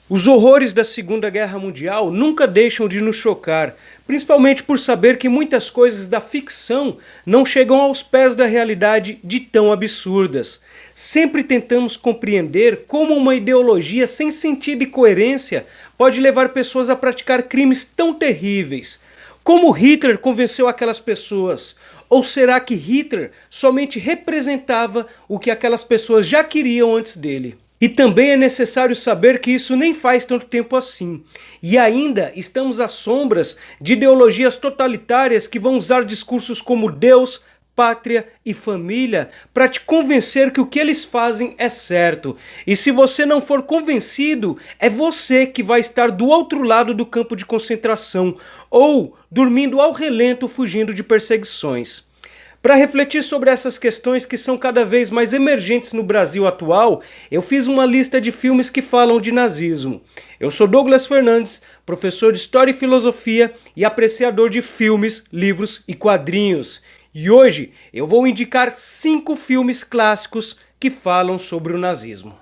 Os horrores da Segunda Guerra Mundial nunca deixam de nos chocar, principalmente por saber que muitas coisas da ficção não chegam aos pés da realidade de tão absurdas. Sempre tentamos compreender como uma ideologia sem sentido e coerência pode levar pessoas a praticar crimes tão terríveis. Como Hitler convenceu aquelas pessoas? Ou será que Hitler somente representava o que aquelas pessoas já queriam antes dele? E também é necessário saber que isso nem faz tanto tempo assim. E ainda estamos às sombras de ideologias totalitárias que vão usar discursos como Deus, pátria e família para te convencer que o que eles fazem é certo. E se você não for convencido, é você que vai estar do outro lado do campo de concentração ou dormindo ao relento fugindo de perseguições. Para refletir sobre essas questões que são cada vez mais emergentes no Brasil atual, eu fiz uma lista de filmes que falam de nazismo. Eu sou Douglas Fernandes, professor de História e Filosofia e apreciador de filmes, livros e quadrinhos. E hoje eu vou indicar 5 filmes clássicos que falam sobre o nazismo.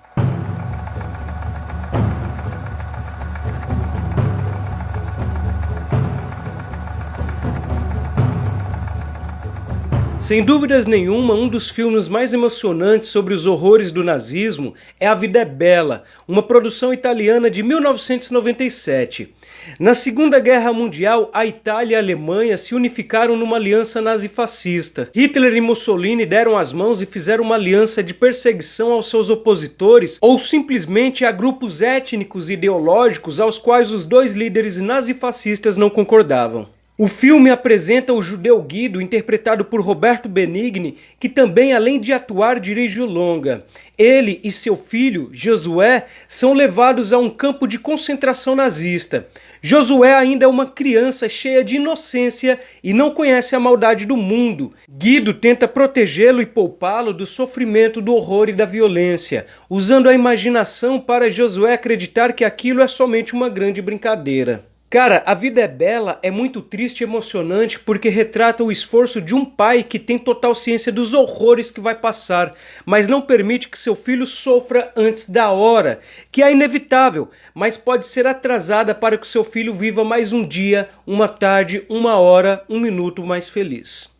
Sem dúvidas nenhuma, um dos filmes mais emocionantes sobre os horrores do nazismo é A Vida é Bela, uma produção italiana de 1997. Na Segunda Guerra Mundial, a Itália e a Alemanha se unificaram numa aliança nazifascista. Hitler e Mussolini deram as mãos e fizeram uma aliança de perseguição aos seus opositores ou simplesmente a grupos étnicos e ideológicos aos quais os dois líderes nazifascistas não concordavam. O filme apresenta o judeu Guido, interpretado por Roberto Benigni, que também, além de atuar, dirige o longa. Ele e seu filho, Josué, são levados a um campo de concentração nazista. Josué ainda é uma criança cheia de inocência e não conhece a maldade do mundo. Guido tenta protegê-lo e poupá-lo do sofrimento, do horror e da violência, usando a imaginação para Josué acreditar que aquilo é somente uma grande brincadeira. Cara, A Vida é Bela é muito triste e emocionante porque retrata o esforço de um pai que tem total ciência dos horrores que vai passar, mas não permite que seu filho sofra antes da hora, que é inevitável, mas pode ser atrasada para que seu filho viva mais um dia, uma tarde, uma hora, um minuto mais feliz.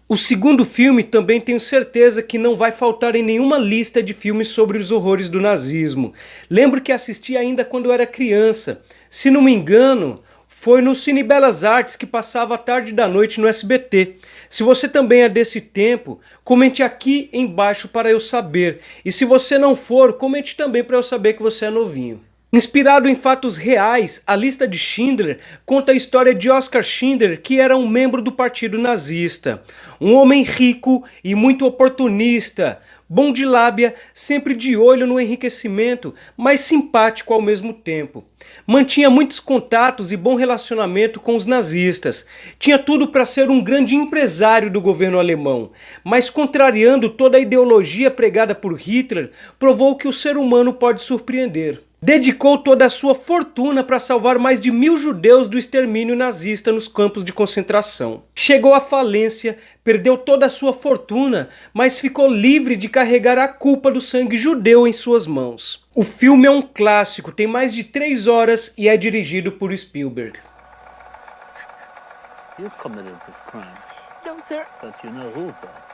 O segundo filme também tenho certeza que não vai faltar em nenhuma lista de filmes sobre os horrores do nazismo. Lembro que assisti ainda quando eu era criança. Se não me engano, foi no Cine Belas Artes que passava a tarde da noite no SBT. Se você também é desse tempo, comente aqui embaixo para eu saber. E se você não for, comente também para eu saber que você é novinho. Inspirado em fatos reais, A Lista de Schindler conta a história de Oskar Schindler, que era um membro do partido nazista. Um homem rico e muito oportunista, bom de lábia, sempre de olho no enriquecimento, mas simpático ao mesmo tempo. Mantinha muitos contatos e bom relacionamento com os nazistas. Tinha tudo para ser um grande empresário do governo alemão, mas contrariando toda a ideologia pregada por Hitler, provou que o ser humano pode surpreender. Dedicou toda a sua fortuna para salvar mais de 1000 judeus do extermínio nazista nos campos de concentração. Chegou à falência, perdeu toda a sua fortuna, mas ficou livre de carregar a culpa do sangue judeu em suas mãos. O filme é um clássico, tem mais de 3 horas e é dirigido por Spielberg. You committed this crime. No, sir. But you know who, though.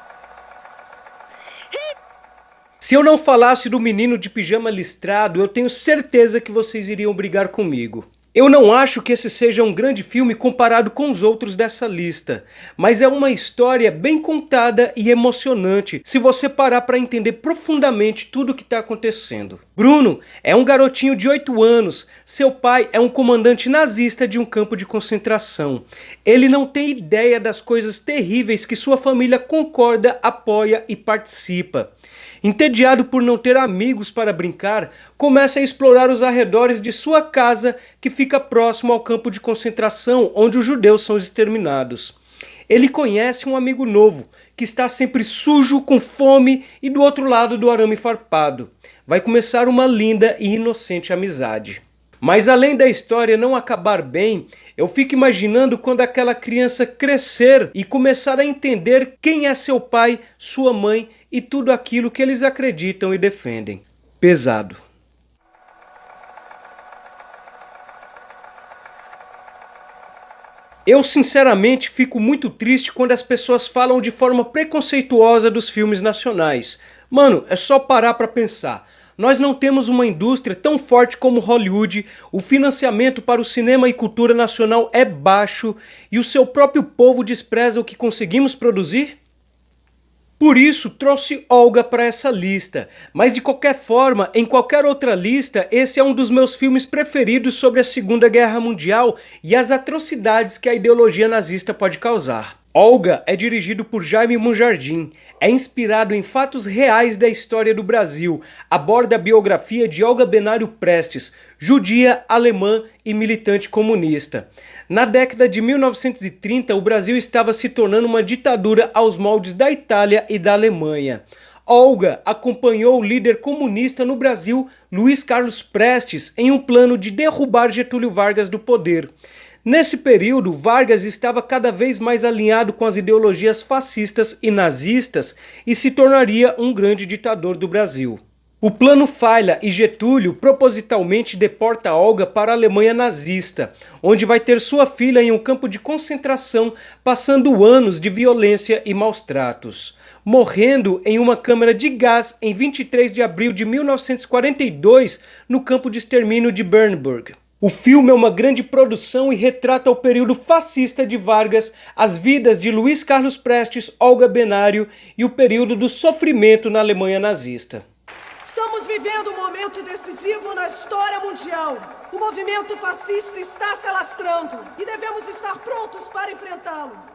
Se eu não falasse do Menino de Pijama Listrado, eu tenho certeza que vocês iriam brigar comigo. Eu não acho que esse seja um grande filme comparado com os outros dessa lista, mas é uma história bem contada e emocionante se você parar para entender profundamente tudo o que está acontecendo. Bruno é um garotinho de 8 anos, seu pai é um comandante nazista de um campo de concentração. Ele não tem ideia das coisas terríveis que sua família concorda, apoia e participa. Entediado por não ter amigos para brincar, começa a explorar os arredores de sua casa, que fica próximo ao campo de concentração onde os judeus são exterminados. Ele conhece um amigo novo, que está sempre sujo, com fome e do outro lado do arame farpado. Vai começar uma linda e inocente amizade. Mas além da história não acabar bem, eu fico imaginando quando aquela criança crescer e começar a entender quem é seu pai, sua mãe e tudo aquilo que eles acreditam e defendem. Pesado. Eu sinceramente fico muito triste quando as pessoas falam de forma preconceituosa dos filmes nacionais. Mano, é só parar pra pensar. Nós não temos uma indústria tão forte como Hollywood, o financiamento para o cinema e cultura nacional é baixo e o seu próprio povo despreza o que conseguimos produzir? Por isso trouxe Olga para essa lista, mas de qualquer forma, em qualquer outra lista, esse é um dos meus filmes preferidos sobre a Segunda Guerra Mundial e as atrocidades que a ideologia nazista pode causar. Olga é dirigido por Jaime Monjardim, é inspirado em fatos reais da história do Brasil, aborda a biografia de Olga Benário Prestes, judia, alemã e militante comunista. Na década de 1930, o Brasil estava se tornando uma ditadura aos moldes da Itália e da Alemanha. Olga acompanhou o líder comunista no Brasil, Luiz Carlos Prestes, em um plano de derrubar Getúlio Vargas do poder. Nesse período, Vargas estava cada vez mais alinhado com as ideologias fascistas e nazistas e se tornaria um grande ditador do Brasil. O plano falha e Getúlio propositalmente deporta Olga para a Alemanha nazista, onde vai ter sua filha em um campo de concentração, passando anos de violência e maus tratos, morrendo em uma câmara de gás em 23 de abril de 1942 no campo de extermínio de Bernburg. O filme é uma grande produção e retrata o período fascista de Vargas, as vidas de Luiz Carlos Prestes, Olga Benário e o período do sofrimento na Alemanha nazista. Estamos vivendo um momento decisivo na história mundial. O movimento fascista está se alastrando e devemos estar prontos para enfrentá-lo.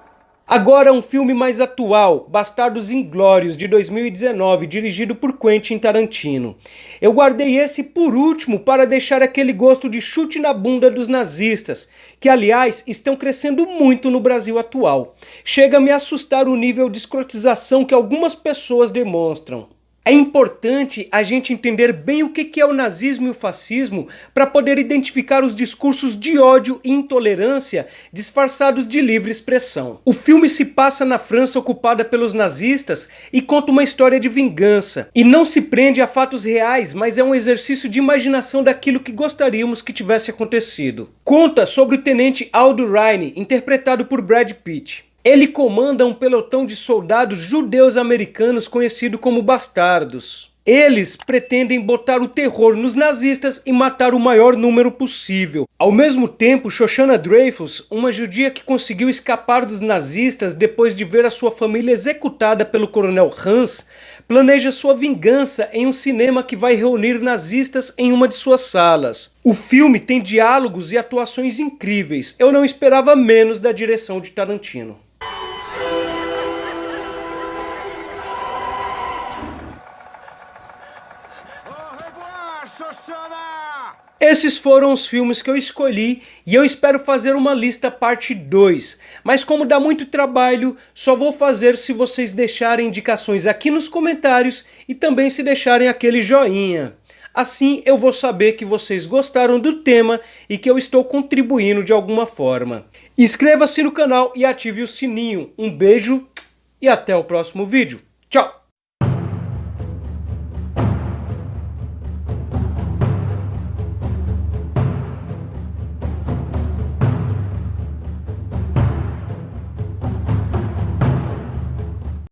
Agora um filme mais atual, Bastardos Inglórios, de 2019, dirigido por Quentin Tarantino. Eu guardei esse por último para deixar aquele gosto de chute na bunda dos nazistas, que aliás estão crescendo muito no Brasil atual. Chega a me assustar o nível de escrotização que algumas pessoas demonstram. É importante a gente entender bem o que é o nazismo e o fascismo para poder identificar os discursos de ódio e intolerância disfarçados de livre expressão. O filme se passa na França ocupada pelos nazistas e conta uma história de vingança. E não se prende a fatos reais, mas é um exercício de imaginação daquilo que gostaríamos que tivesse acontecido. Conta sobre o tenente Aldo Raine, interpretado por Brad Pitt. Ele comanda um pelotão de soldados judeus americanos conhecido como bastardos. Eles pretendem botar o terror nos nazistas e matar o maior número possível. Ao mesmo tempo, Shoshana Dreyfus, uma judia que conseguiu escapar dos nazistas depois de ver a sua família executada pelo coronel Hans, planeja sua vingança em um cinema que vai reunir nazistas em uma de suas salas. O filme tem diálogos e atuações incríveis. Eu não esperava menos da direção de Tarantino. Esses foram os filmes que eu escolhi e eu espero fazer uma lista parte 2, mas como dá muito trabalho, só vou fazer se vocês deixarem indicações aqui nos comentários e também se deixarem aquele joinha. Assim eu vou saber que vocês gostaram do tema e que eu estou contribuindo de alguma forma. Inscreva-se no canal e ative o sininho. Um beijo e até o próximo vídeo. Tchau!